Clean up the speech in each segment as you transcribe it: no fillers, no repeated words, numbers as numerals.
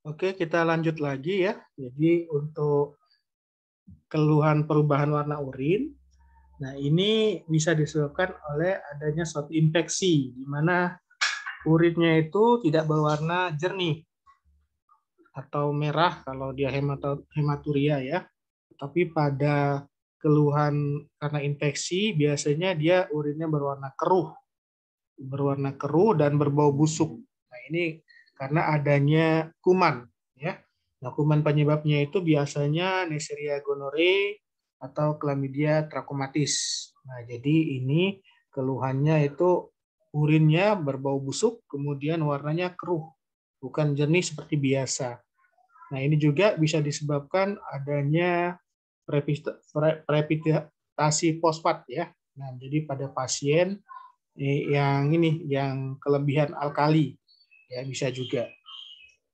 Oke, kita lanjut lagi ya. Jadi untuk keluhan perubahan warna urin, nah ini bisa disebabkan oleh adanya suatu infeksi, di mana urinnya itu tidak berwarna jernih atau merah kalau dia hematuria ya. Tapi pada keluhan karena infeksi, biasanya dia urinnya berwarna keruh dan berbau busuk. Nah ini karena adanya kuman ya. Nah, kuman penyebabnya itu biasanya Neisseria gonorrhoeae atau Chlamydia trachomatis. Nah, jadi ini keluhannya itu urinnya berbau busuk, kemudian warnanya keruh, bukan jernih seperti biasa. Nah, ini juga bisa disebabkan adanya prepitasi fosfat ya. Nah, jadi pada pasien yang kelebihan alkali ya bisa juga.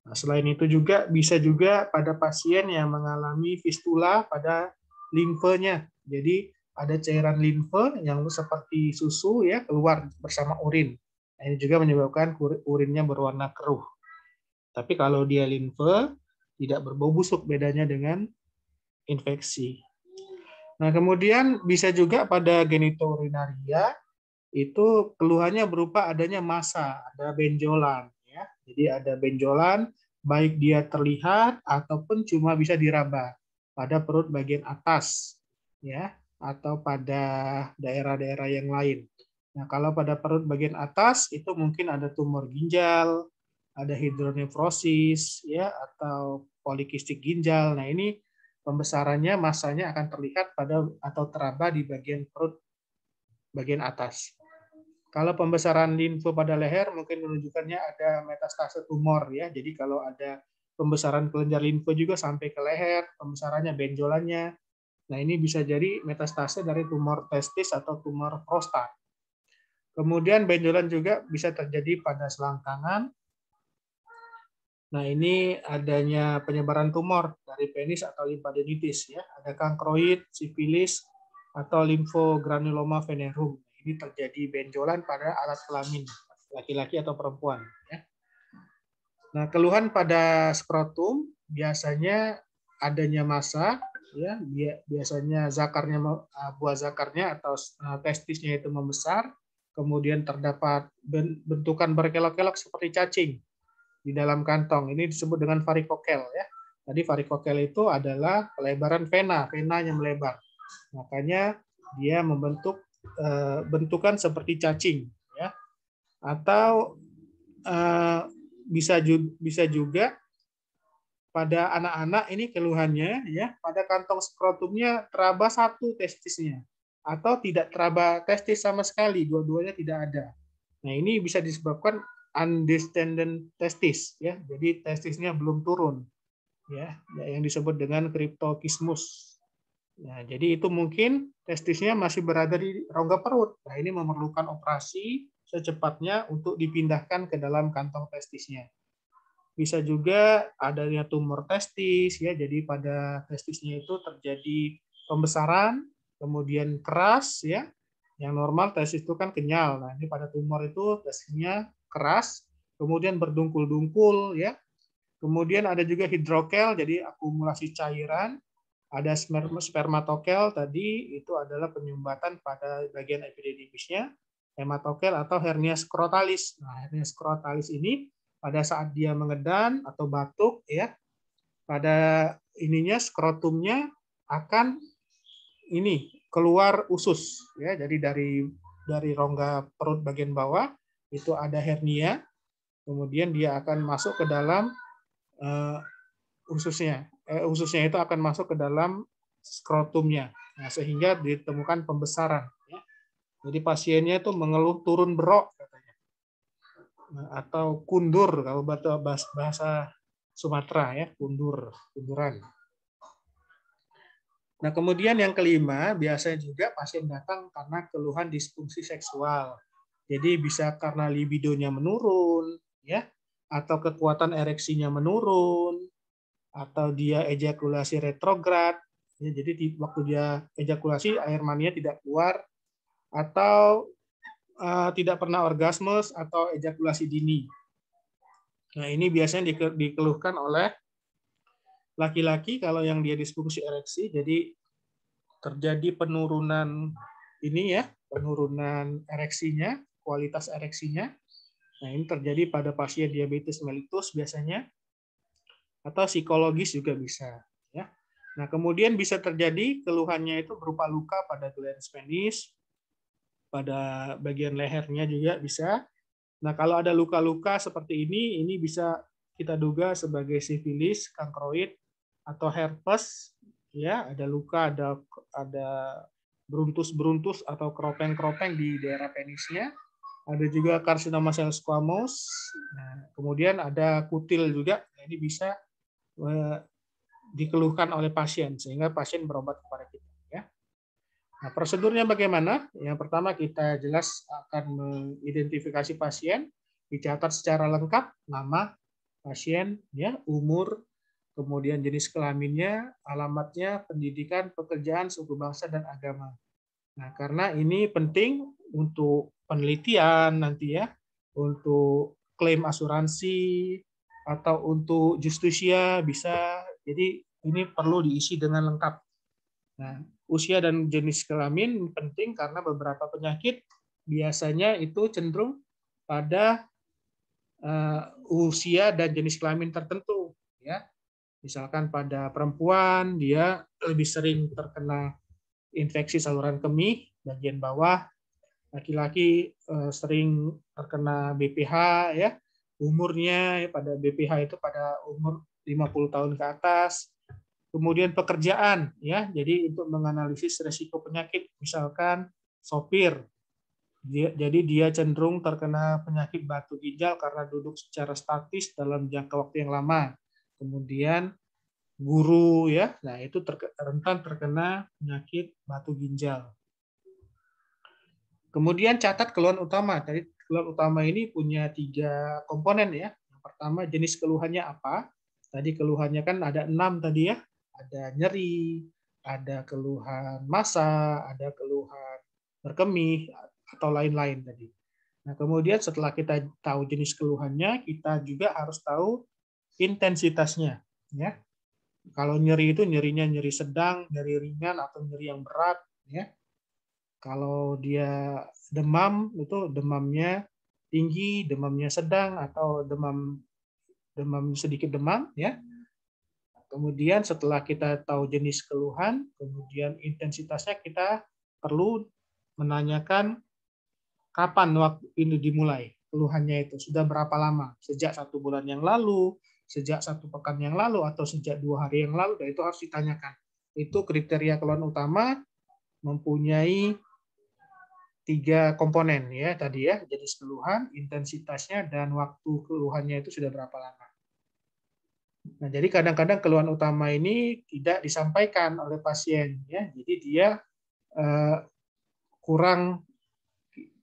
Nah, selain itu juga bisa juga pada pasien yang mengalami fistula pada limfenya. Jadi ada cairan limfe yang seperti susu ya keluar bersama urin. Nah, ini juga menyebabkan urinnya berwarna keruh. Tapi kalau dia limfe tidak berbau busuk, bedanya dengan infeksi. Nah, kemudian bisa juga pada genitourinaria itu keluhannya berupa adanya massa, ada benjolan ya. Jadi ada benjolan baik dia terlihat ataupun cuma bisa diraba pada perut bagian atas ya atau pada daerah-daerah yang lain. Nah, kalau pada perut bagian atas itu mungkin ada tumor ginjal, ada hidronefrosis ya atau polikistik ginjal. Nah, ini pembesarannya massanya akan terlihat pada atau teraba di bagian perut bagian atas. Kalau pembesaran limfe pada leher mungkin menunjukkannya ada metastase tumor ya. Jadi kalau ada pembesaran kelenjar limfe juga sampai ke leher, pembesarannya benjolannya. Nah, ini bisa jadi metastase dari tumor testis atau tumor prostat. Kemudian benjolan juga bisa terjadi pada selangkangan. Nah, ini adanya penyebaran tumor dari penis atau limfadenitis ya. Ada kankroid, sifilis atau limfogranuloma venerum. Ini terjadi benjolan pada alat kelamin laki-laki atau perempuan ya. Nah, keluhan pada skrotum biasanya adanya massa ya, biasanya zakarnya buah zakarnya atau testisnya itu membesar, kemudian terdapat bentukan berkelok-kelok seperti cacing di dalam kantong. Ini disebut dengan varikokel ya. Tadi varikokel itu adalah pelebaran venanya melebar. Makanya dia membentuk bentukan seperti cacing ya. Atau bisa juga pada anak-anak ini keluhannya ya, pada kantong skrotumnya teraba satu testisnya atau tidak teraba testis sama sekali, dua-duanya tidak ada. Nah, ini bisa disebabkan undescended testis ya. Jadi testisnya belum turun ya, yang disebut dengan cryptorchidismus. Nah, jadi itu mungkin testisnya masih berada di rongga perut. Nah, ini memerlukan operasi secepatnya untuk dipindahkan ke dalam kantong testisnya. Bisa juga adanya tumor testis ya, jadi pada testisnya itu terjadi pembesaran, kemudian keras ya. Yang normal testis itu kan kenyal. Nah, ini pada tumor itu testisnya keras, kemudian berdungkul-dungkul ya. Kemudian ada juga hidrokel, jadi akumulasi cairan. Ada spermatokel tadi itu adalah penyumbatan pada bagian epididymisnya, hematokel atau hernia skrotalis. Nah, hernia skrotalis ini pada saat dia mengedan atau batuk ya, pada ininya skrotumnya akan ini keluar usus ya. Jadi dari rongga perut bagian bawah itu ada hernia, kemudian dia akan masuk ke dalam uh, ususnya. Ususnya itu akan masuk ke dalam skrotumnya. Nah, sehingga ditemukan pembesaran. Ya. Jadi pasiennya itu mengeluh turun berok katanya. Nah, atau kundur kalau bahasa Sumatera ya, kunduran. Nah, kemudian yang kelima, biasanya juga pasien datang karena keluhan disfungsi seksual. Jadi bisa karena libidonya menurun, ya, atau kekuatan ereksinya menurun, atau dia ejakulasi retrograd, ya, jadi waktu dia ejakulasi air maninya tidak keluar, atau tidak pernah orgasme atau ejakulasi dini. Nah, ini biasanya dikeluhkan oleh laki-laki kalau yang dia disfungsi ereksi, jadi terjadi penurunan ini ya, penurunan ereksinya, kualitas ereksinya. Nah, ini terjadi pada pasien diabetes mellitus biasanya, atau psikologis juga bisa. Ya. Nah, kemudian bisa terjadi keluhannya itu berupa luka pada glans penis, pada bagian lehernya juga bisa. Nah, kalau ada luka-luka seperti ini bisa kita duga sebagai sifilis, kankroid, atau herpes. Ya, ada luka, ada beruntus-beruntus atau keropeng-keropeng di daerah penisnya. Ada juga karsinoma sel squamous. Nah, kemudian ada kutil juga. Ini bisa dikeluhkan oleh pasien sehingga pasien berobat kepada kita. Ya. Nah, prosedurnya bagaimana? Yang pertama kita jelas akan mengidentifikasi pasien, dicatat secara lengkap nama pasien, ya, umur, kemudian jenis kelaminnya, alamatnya, pendidikan, pekerjaan, suku bangsa, dan agama. Nah, karena ini penting untuk penelitian nanti ya, untuk klaim asuransi, atau untuk justisia bisa. Jadi ini perlu diisi dengan lengkap. Nah, usia dan jenis kelamin penting karena beberapa penyakit biasanya itu cenderung pada usia dan jenis kelamin tertentu. Ya, misalkan pada perempuan dia lebih sering terkena infeksi saluran kemih bagian bawah, laki-laki sering terkena BPH ya, umurnya ya, pada BPH itu pada umur 50 tahun ke atas. Kemudian pekerjaan ya, jadi untuk menganalisis resiko penyakit, misalkan sopir, jadi dia cenderung terkena penyakit batu ginjal karena duduk secara statis dalam jangka waktu yang lama. Kemudian guru ya, nah itu rentan terkena penyakit batu ginjal. Kemudian catat keluhan utama. Jadi keluhan utama ini punya 3 komponen ya. Yang pertama jenis keluhannya apa? Tadi keluhannya kan ada 6 tadi ya. Ada nyeri, ada keluhan massa, ada keluhan berkemih, atau lain-lain tadi. Nah, kemudian setelah kita tahu jenis keluhannya, kita juga harus tahu intensitasnya. Ya. Kalau nyeri itu nyerinya nyeri sedang, nyeri ringan, atau nyeri yang berat. Ya. Kalau dia demam, itu demamnya tinggi, demamnya sedang, atau demam sedikit demam. Ya. Kemudian setelah kita tahu jenis keluhan, kemudian intensitasnya, kita perlu menanyakan kapan waktu ini dimulai keluhannya itu, sudah berapa lama, sejak 1 bulan yang lalu, sejak 1 pekan yang lalu, atau sejak 2 hari yang lalu. Dan itu harus ditanyakan. Itu kriteria keluhan utama mempunyai 3 komponen ya tadi ya, jenis keluhan, intensitasnya, dan waktu keluhannya itu sudah berapa lama. Nah, jadi kadang-kadang keluhan utama ini tidak disampaikan oleh pasien ya. Jadi dia kurang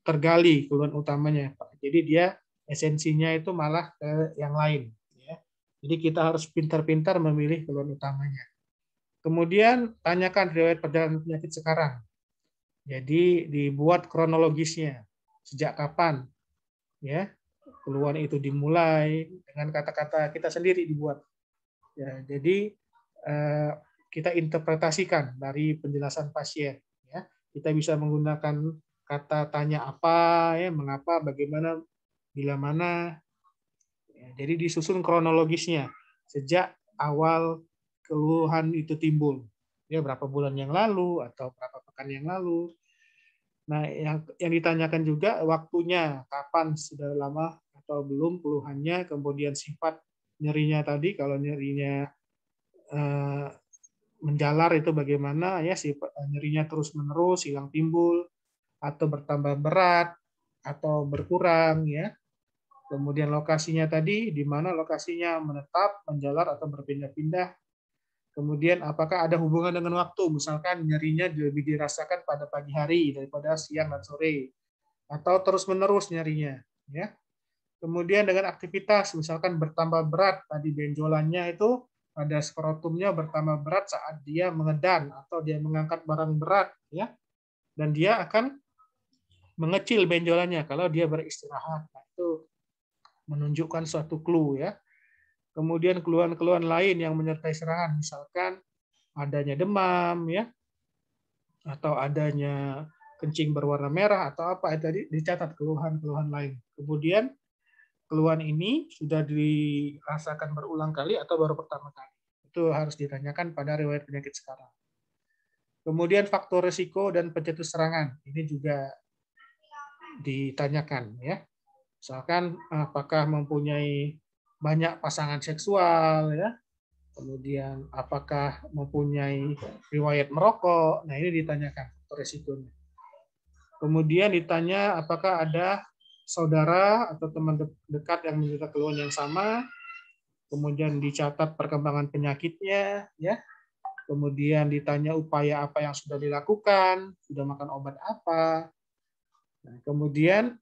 tergali keluhan utamanya. Jadi dia esensinya itu malah ke yang lain ya. Jadi kita harus pintar-pintar memilih keluhan utamanya. Kemudian tanyakan riwayat perjalanan penyakit sekarang. Jadi dibuat kronologisnya. Sejak kapan ya keluhan itu dimulai, dengan kata-kata kita sendiri dibuat. Ya, jadi kita interpretasikan dari penjelasan pasien. Ya, kita bisa menggunakan kata tanya apa, ya, mengapa, bagaimana, bila mana. Ya, jadi disusun kronologisnya sejak awal keluhan itu timbul. Ya, berapa bulan yang lalu atau berapa pekan yang lalu. Nah, yang ditanyakan juga waktunya, kapan, sudah lama atau belum keluhannya, kemudian sifat nyerinya tadi, kalau nyerinya menjalar itu bagaimana ya, sifat nyerinya terus-menerus, hilang timbul, atau bertambah berat, atau berkurang ya. Kemudian lokasinya tadi, di mana lokasinya menetap, menjalar, atau berpindah-pindah. Kemudian apakah ada hubungan dengan waktu, misalkan nyerinya lebih dirasakan pada pagi hari daripada siang dan sore, atau terus-menerus nyerinya ya. Kemudian dengan aktivitas, misalkan bertambah berat, tadi benjolannya itu pada skrotumnya bertambah berat saat dia mengedan atau dia mengangkat barang berat ya, dan dia akan mengecil benjolannya kalau dia beristirahat. Nah, itu menunjukkan suatu clue ya. Kemudian keluhan-keluhan lain yang menyertai serangan, misalkan adanya demam ya, atau adanya kencing berwarna merah atau apa, tadi dicatat keluhan-keluhan lain. Kemudian keluhan ini sudah dirasakan berulang kali atau baru pertama kali. Itu harus ditanyakan pada riwayat penyakit sekarang. Kemudian faktor risiko dan pencetus serangan, ini juga ditanyakan ya. Misalkan apakah mempunyai banyak pasangan seksual ya. Kemudian apakah mempunyai riwayat merokok. Nah, ini ditanyakan faktor risikonya. Kemudian ditanya apakah ada saudara atau teman dekat yang menderita keluhan yang sama. Kemudian dicatat perkembangan penyakitnya ya. Kemudian ditanya upaya apa yang sudah dilakukan, sudah makan obat apa. Nah, kemudian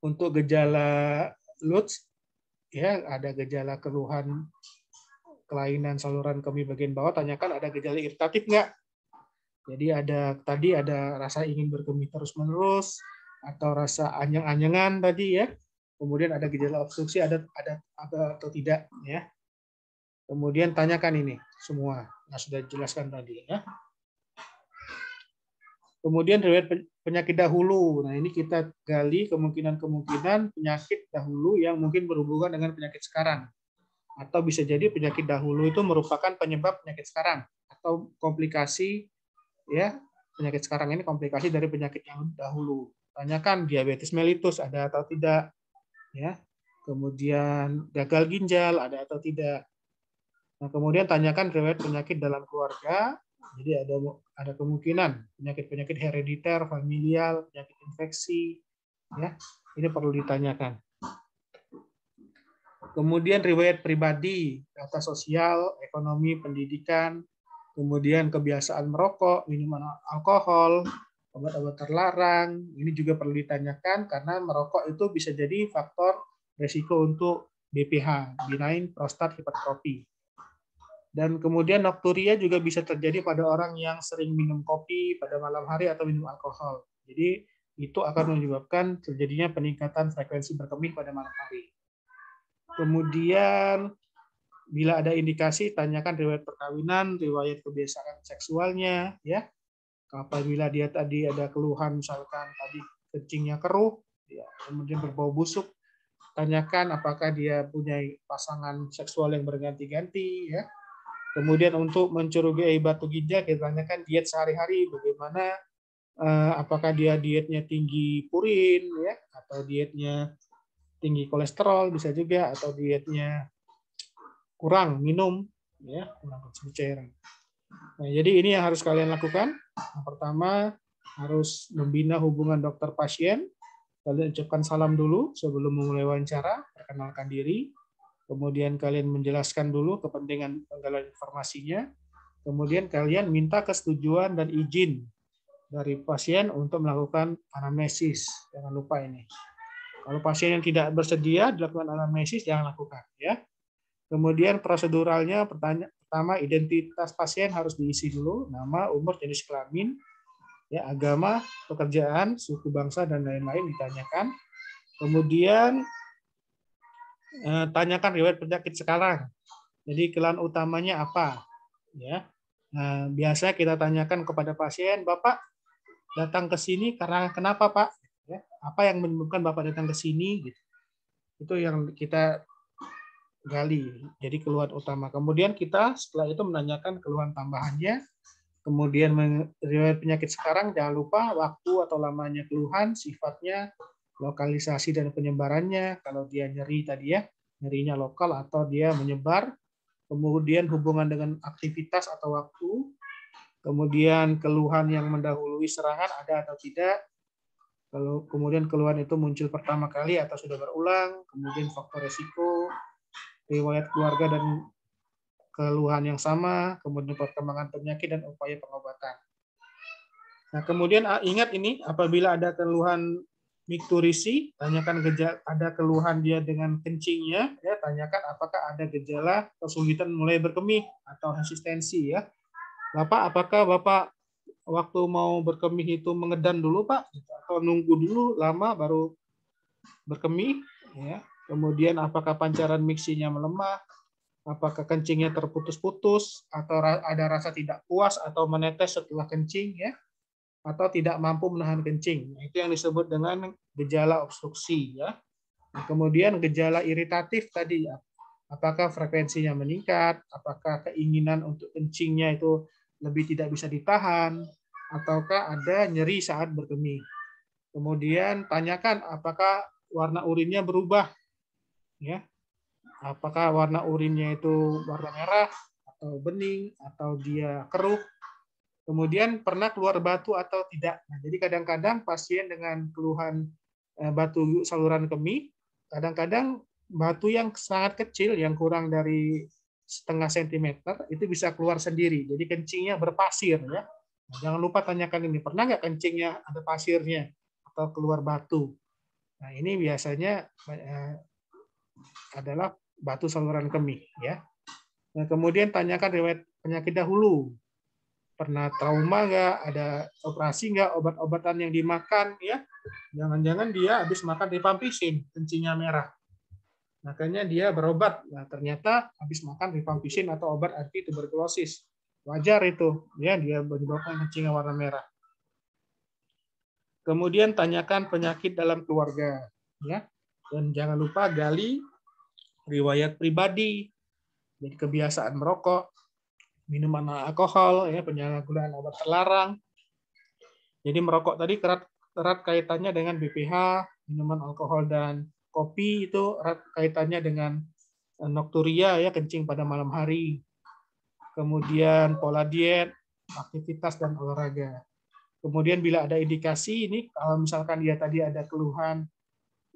untuk gejala Lutz, ya ada gejala keluhan kelainan saluran kemih bagian bawah, tanyakan ada gejala iritatif nggak? Jadi tadi ada rasa ingin berkemih terus-menerus, atau rasa anyang-anyangan tadi ya. Kemudian ada gejala obstruksi, ada atau tidak ya. Kemudian tanyakan ini semua yang sudah dijelaskan tadi ya. Kemudian riwayat penyakit dahulu. Nah, ini kita gali kemungkinan-kemungkinan penyakit dahulu yang mungkin berhubungan dengan penyakit sekarang. Atau bisa jadi penyakit dahulu itu merupakan penyebab penyakit sekarang atau komplikasi ya. Penyakit sekarang ini komplikasi dari penyakit yang dahulu. Tanyakan diabetes mellitus ada atau tidak ya. Kemudian gagal ginjal ada atau tidak. Nah, kemudian tanyakan riwayat penyakit dalam keluarga. Jadi ada kemungkinan penyakit-penyakit herediter, familial, penyakit infeksi, ya ini perlu ditanyakan. Kemudian riwayat pribadi, data sosial, ekonomi, pendidikan, kemudian kebiasaan merokok, minuman alkohol, obat-obat terlarang, ini juga perlu ditanyakan karena merokok itu bisa jadi faktor resiko untuk BPH, benign prostate hypertrophy. Dan kemudian nokturia juga bisa terjadi pada orang yang sering minum kopi pada malam hari atau minum alkohol. Jadi itu akan menyebabkan terjadinya peningkatan frekuensi berkemih pada malam hari. Kemudian bila ada indikasi, tanyakan riwayat perkawinan, riwayat kebiasaan seksualnya, ya. Apabila dia tadi ada keluhan, misalkan tadi kencingnya keruh, ya, kemudian berbau busuk, tanyakan apakah dia punya pasangan seksual yang berganti-ganti, ya. Kemudian untuk mencurigai batu ginjal, kita tanyakan diet sehari-hari, bagaimana, apakah dia dietnya tinggi purin, ya, atau dietnya tinggi kolesterol, bisa juga, atau dietnya kurang minum, ya, kurang konsumsi cairan. Nah, jadi ini yang harus kalian lakukan. Yang pertama, harus membina hubungan dokter pasien. Kalian ucapkan salam dulu sebelum memulai wawancara, perkenalkan diri. Kemudian kalian menjelaskan dulu kepentingan penggalan informasinya. Kemudian kalian minta kesetujuan dan izin dari pasien untuk melakukan anamnesis. Jangan lupa ini. Kalau pasien yang tidak bersedia dilakukan anamnesis, jangan lakukan. Ya. Kemudian proseduralnya, pertama identitas pasien harus diisi dulu, nama, umur, jenis kelamin, ya, agama, pekerjaan, suku bangsa, dan lain-lain ditanyakan. Kemudian tanyakan riwayat penyakit sekarang. Jadi keluhan utamanya apa? Ya. Nah, biasa kita tanyakan kepada pasien, Bapak datang ke sini karena kenapa, Pak? Ya, apa yang menyebabkan Bapak datang ke sini? Gitu. Itu yang kita gali. Jadi keluhan utama. Kemudian kita setelah itu menanyakan keluhan tambahannya. Kemudian riwayat penyakit sekarang, jangan lupa waktu atau lamanya keluhan, sifatnya, lokalisasi dan penyebarannya. Kalau dia nyeri tadi ya, nyerinya lokal atau dia menyebar. Kemudian hubungan dengan aktivitas atau waktu. Kemudian keluhan yang mendahului serangan ada atau tidak. Kalau kemudian keluhan itu muncul pertama kali atau sudah berulang. Kemudian faktor resiko, riwayat keluarga dan keluhan yang sama. Kemudian perkembangan penyakit dan upaya pengobatan. Nah, kemudian ingat ini, apabila ada keluhan mikturisi, tanyakan ada keluhan dia dengan kencingnya, ya, tanyakan apakah ada gejala kesulitan mulai berkemih atau resistensi ya. Bapak, apakah Bapak waktu mau berkemih itu mengedan dulu, Pak, atau nunggu dulu lama baru berkemih? ya. Kemudian apakah pancaran miksinya melemah, apakah kencingnya terputus-putus, atau ada rasa tidak puas atau menetes setelah kencing, ya, atau tidak mampu menahan kencing. Nah, itu yang disebut dengan gejala obstruksi, ya. Nah, kemudian gejala iritatif tadi, ya. Apakah frekuensinya meningkat, apakah keinginan untuk kencingnya itu lebih tidak bisa ditahan, ataukah ada nyeri saat berkemih. Kemudian tanyakan apakah warna urinnya berubah, ya. Apakah warna urinnya itu warna merah atau bening atau dia keruh. Kemudian pernah keluar batu atau tidak. Nah, jadi kadang-kadang pasien dengan keluhan batu saluran kemih, kadang-kadang batu yang sangat kecil, yang kurang dari setengah sentimeter, itu bisa keluar sendiri. Jadi kencingnya berpasir, ya. Nah, jangan lupa tanyakan ini, pernah nggak kencingnya ada pasirnya atau keluar batu. Nah, ini biasanya adalah batu saluran kemih, ya. Nah, kemudian tanyakan riwayat penyakit dahulu. Pernah trauma nggak, ada operasi nggak, obat-obatan yang dimakan, ya. Jangan-jangan dia habis makan rifampicin, kencingnya merah. Makanya dia berobat. Nah, ternyata habis makan rifampicin atau obat anti tuberkulosis. Wajar itu, ya, dia menyebabkan kencingnya warna merah. Kemudian tanyakan penyakit dalam keluarga, ya. Dan jangan lupa gali riwayat pribadi, jadi kebiasaan merokok, minuman alkohol, ya, penyalahgunaan obat terlarang. Jadi merokok tadi erat kaitannya dengan BPH, minuman alkohol dan kopi itu erat kaitannya dengan nokturia, ya, kencing pada malam hari. Kemudian pola diet, aktivitas dan olahraga. Kemudian bila ada indikasi ini, kalau misalkan dia tadi ada keluhan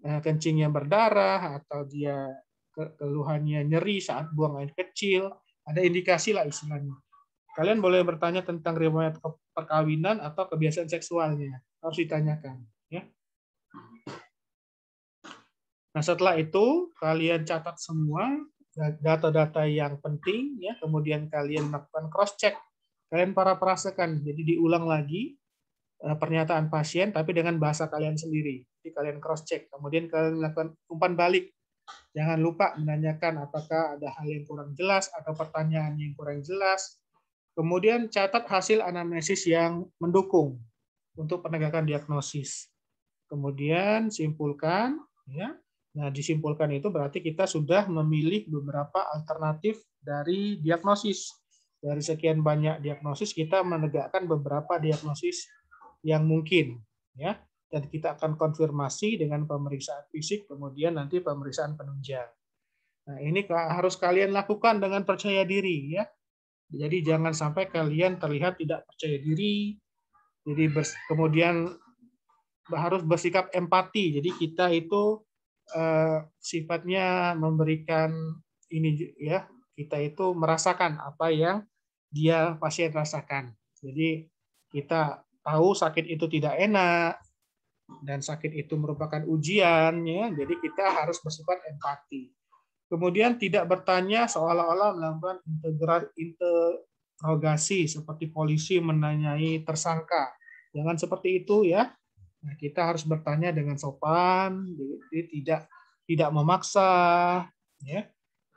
kencing yang berdarah atau dia keluhannya nyeri saat buang air kecil, ada indikasi lah istilahnya. Kalian boleh bertanya tentang riwayat perkawinan atau kebiasaan seksualnya, harus ditanyakan, ya. Nah, setelah itu kalian catat semua data-data yang penting, ya. Kemudian kalian melakukan cross check, kalian parafrasekan, jadi diulang lagi pernyataan pasien tapi dengan bahasa kalian sendiri. Jadi kalian cross check, kemudian kalian melakukan umpan balik. Jangan lupa menanyakan apakah ada hal yang kurang jelas atau pertanyaan yang kurang jelas. Kemudian catat hasil anamnesis yang mendukung untuk penegakan diagnosis. Kemudian simpulkan, ya. Nah, disimpulkan itu berarti kita sudah memilih beberapa alternatif dari diagnosis. Dari sekian banyak diagnosis kita menegakkan beberapa diagnosis yang mungkin, ya. Dan kita akan konfirmasi dengan pemeriksaan fisik, kemudian nanti pemeriksaan penunjang. Nah, ini harus kalian lakukan dengan percaya diri, ya. Jadi jangan sampai kalian terlihat tidak percaya diri. Jadi kemudian harus bersikap empati. Jadi kita itu sifatnya memberikan ini, ya. Kita itu merasakan apa yang dia pasien rasakan. Jadi kita tahu sakit itu tidak enak dan sakit itu merupakan ujian, ya. Jadi kita harus bersifat empati. Kemudian tidak bertanya seolah-olah melakukan interogasi seperti polisi menanyai tersangka. Jangan seperti itu, ya. Nah, kita harus bertanya dengan sopan, jadi tidak memaksa, ya.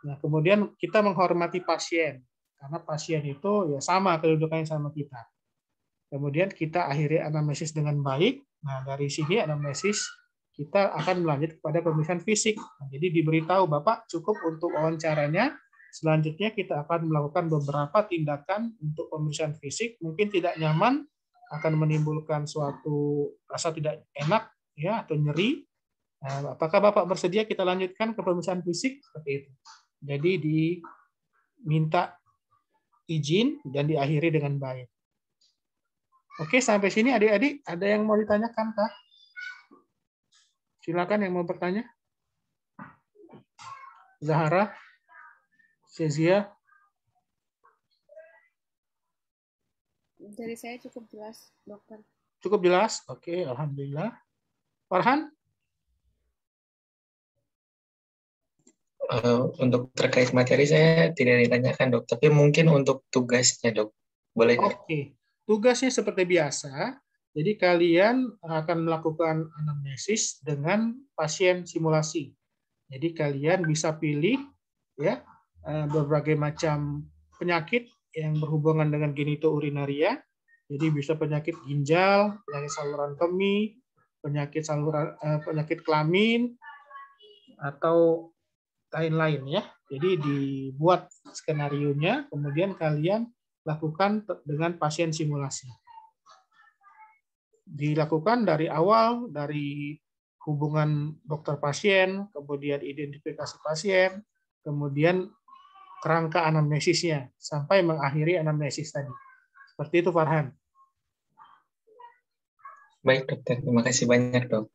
Nah, kemudian kita menghormati pasien karena pasien itu ya sama kedudukannya sama kita. Kemudian kita akhiri anamnesis dengan baik. Nah, dari sini anamnesis kita akan melanjut kepada pemeriksaan fisik. Nah, jadi diberitahu Bapak cukup untuk wawancaranya. Selanjutnya kita akan melakukan beberapa tindakan untuk pemeriksaan fisik. Mungkin tidak nyaman, akan menimbulkan suatu rasa tidak enak, ya, atau nyeri. Nah, apakah Bapak bersedia kita lanjutkan ke pemeriksaan fisik? Seperti itu. Jadi diminta izin dan diakhiri dengan baik. Oke, sampai sini adik-adik ada yang mau ditanyakan, Kak? Silakan yang mau bertanya. Zahara, Sezia. Dari saya cukup jelas, dokter. Cukup jelas? Oke, alhamdulillah. Farhan? Untuk terkait materi saya tidak ditanyakan, dok. Tapi mungkin untuk tugasnya, dok. Boleh nggak? Oke. Tugasnya seperti biasa. Jadi kalian akan melakukan anamnesis dengan pasien simulasi. Jadi kalian bisa pilih ya berbagai macam penyakit yang berhubungan dengan genitourinaria. Jadi bisa penyakit ginjal, penyakit saluran kemih, penyakit kelamin, atau lain-lain ya. Jadi dibuat skenarionya, kemudian kalian lakukan dengan pasien simulasi. Dilakukan dari awal, dari hubungan dokter pasien, kemudian identifikasi pasien, kemudian kerangka anamnesisnya, sampai mengakhiri anamnesis tadi. Seperti itu, Farhan. Baik, dokter. Terima kasih banyak, dok.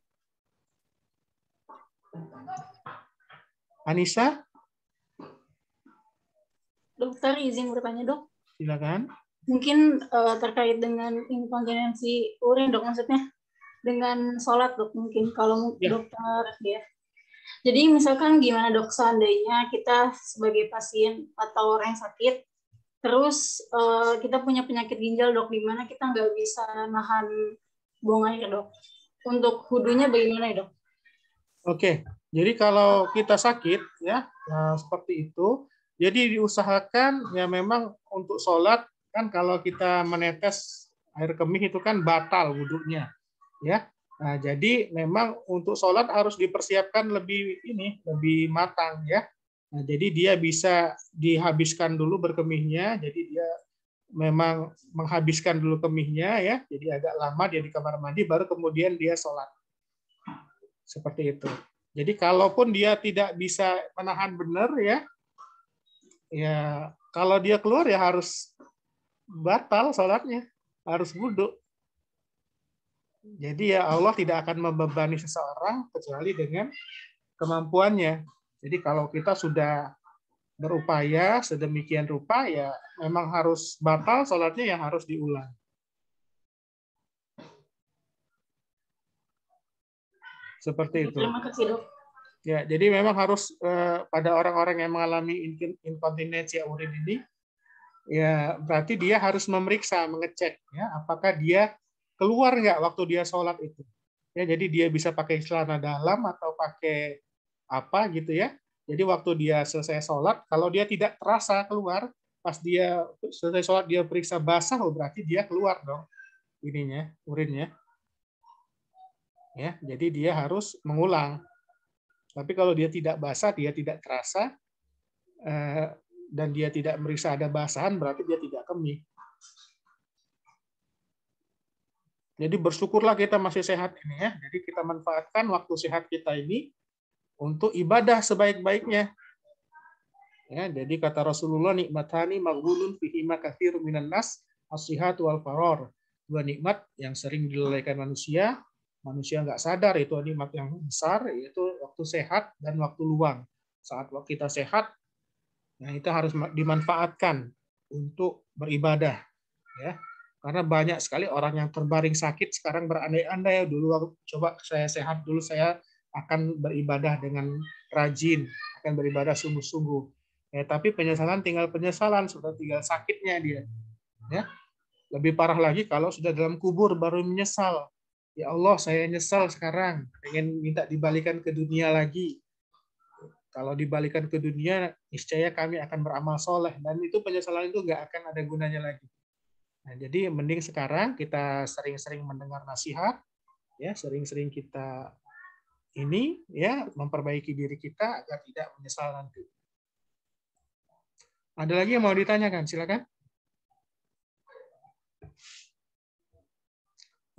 Anissa? Dokter izin bertanya, Dok. Silakan. Mungkin terkait dengan inkontinensi urin, Dok, maksudnya dengan sholat, Dok, mungkin kalau dokter ya. Jadi misalkan gimana, Dok, seandainya kita sebagai pasien atau orang yang sakit, terus kita punya penyakit ginjal, Dok, di mana kita nggak bisa nahan buang air, Dok. Untuk wudunya bagaimana, Dok? Oke, jadi kalau kita sakit ya seperti itu, jadi diusahakan ya memang untuk sholat kan kalau kita menetes air kemih itu kan batal wudhunya, ya. Nah, jadi memang untuk sholat harus dipersiapkan lebih matang ya. Nah, jadi dia bisa dihabiskan dulu berkemihnya, jadi dia memang menghabiskan dulu kemihnya ya, jadi agak lama dia di kamar mandi, baru kemudian dia sholat. Seperti itu. Jadi kalaupun dia tidak bisa menahan benar ya kalau dia keluar ya harus batal sholatnya, harus wudhu. Jadi ya Allah tidak akan membebani seseorang kecuali dengan kemampuannya. Jadi kalau kita sudah berupaya sedemikian rupa ya memang harus batal sholatnya yang harus diulang. Seperti itu. Terima kasih, Dok. Ya, jadi memang harus pada orang-orang yang mengalami inkontinensi urin ini, ya berarti dia harus memeriksa, mengecek, ya apakah dia keluar nggak waktu dia sholat itu. Ya, jadi dia bisa pakai celana dalam atau pakai apa gitu ya. Jadi waktu dia selesai sholat, kalau dia tidak terasa keluar, pas dia selesai sholat dia periksa basah, berarti dia keluar dong urinnya. Ya, jadi dia harus mengulang. Tapi kalau dia tidak basah, dia tidak terasa, dan dia tidak meriksa ada basahan, berarti dia tidak kemih. Jadi bersyukurlah kita masih sehat ini ya. Jadi kita manfaatkan waktu sehat kita ini untuk ibadah sebaik-baiknya. Ya, jadi kata Rasulullah, nikmatani maghbunun fihima katsirun minan nas, as-sihat wal faror. Dua nikmat yang sering dilalaikan manusia nggak sadar itu nikmat yang besar, yaitu waktu sehat dan waktu luang. Saat waktu kita sehat, nah itu harus dimanfaatkan untuk beribadah, ya. Karena banyak sekali orang yang terbaring sakit sekarang berandai-andai, dulu coba saya sehat dulu saya akan beribadah dengan rajin, akan beribadah sungguh-sungguh. Ya, tapi penyesalan tinggal penyesalan, sudah tinggal sakitnya dia. Ya. Lebih parah lagi kalau sudah dalam kubur baru menyesal. Ya Allah, saya nyesal sekarang, pengen minta dibalikan ke dunia lagi. Kalau dibalikan ke dunia, niscaya kami akan beramal soleh. Dan itu penyesalan itu nggak akan ada gunanya lagi. Nah, jadi mending sekarang kita sering-sering mendengar nasihat, ya sering-sering kita memperbaiki diri kita agar tidak menyesal nanti. Ada lagi yang mau ditanyakan? Silakan.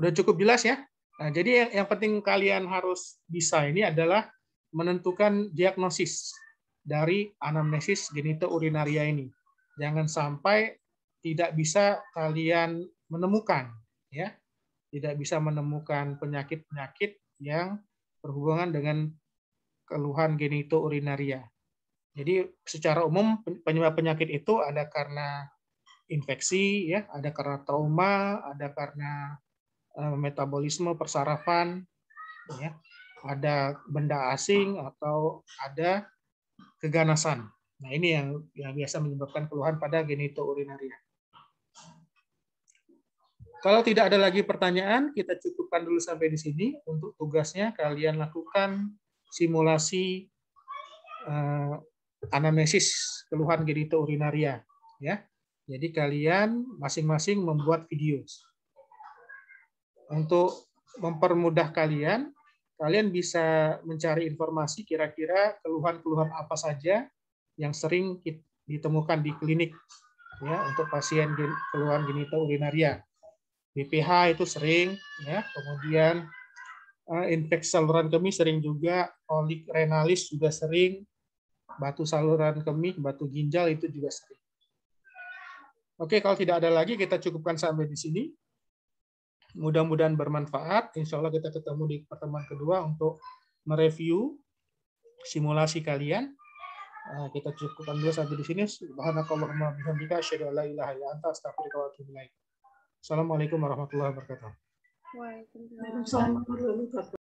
Udah cukup jelas ya? Nah, jadi yang penting kalian harus bisa ini adalah menentukan diagnosis dari anamnesis genitourinaria ini. Jangan sampai tidak bisa kalian menemukan, ya, tidak bisa menemukan penyakit-penyakit yang berhubungan dengan keluhan genitourinaria. Jadi secara umum penyebab penyakit itu ada karena infeksi, ya, ada karena trauma, ada karena metabolisme persarafan, ya, ada benda asing atau ada keganasan. Nah, ini yang biasa menyebabkan keluhan pada genitourinaria. Kalau tidak ada lagi pertanyaan, kita cukupkan dulu sampai di sini. Untuk tugasnya kalian lakukan simulasi anamnesis keluhan genitourinaria, ya. Jadi kalian masing-masing membuat video. Untuk mempermudah kalian bisa mencari informasi kira-kira keluhan-keluhan apa saja yang sering ditemukan di klinik, ya, untuk pasien keluhan genitourinaria. BPH itu sering, ya. Kemudian infeksi saluran kemih sering juga, kolik renalis juga sering, batu saluran kemih, batu ginjal itu juga sering. Oke, kalau tidak ada lagi kita cukupkan sampai di sini. Mudah-mudahan bermanfaat. Insya Allah kita ketemu di pertemuan kedua untuk mereview simulasi kalian. Kita cukupkan dulu sampai di sini. Subhanakallahumma bihamdika asyhadu an la ilaha illa anta astaghfiruka wa atubu ilaik. Assalamualaikum warahmatullahi wabarakatuh. Waalaikumsalam warahmatullahi wabarakatuh.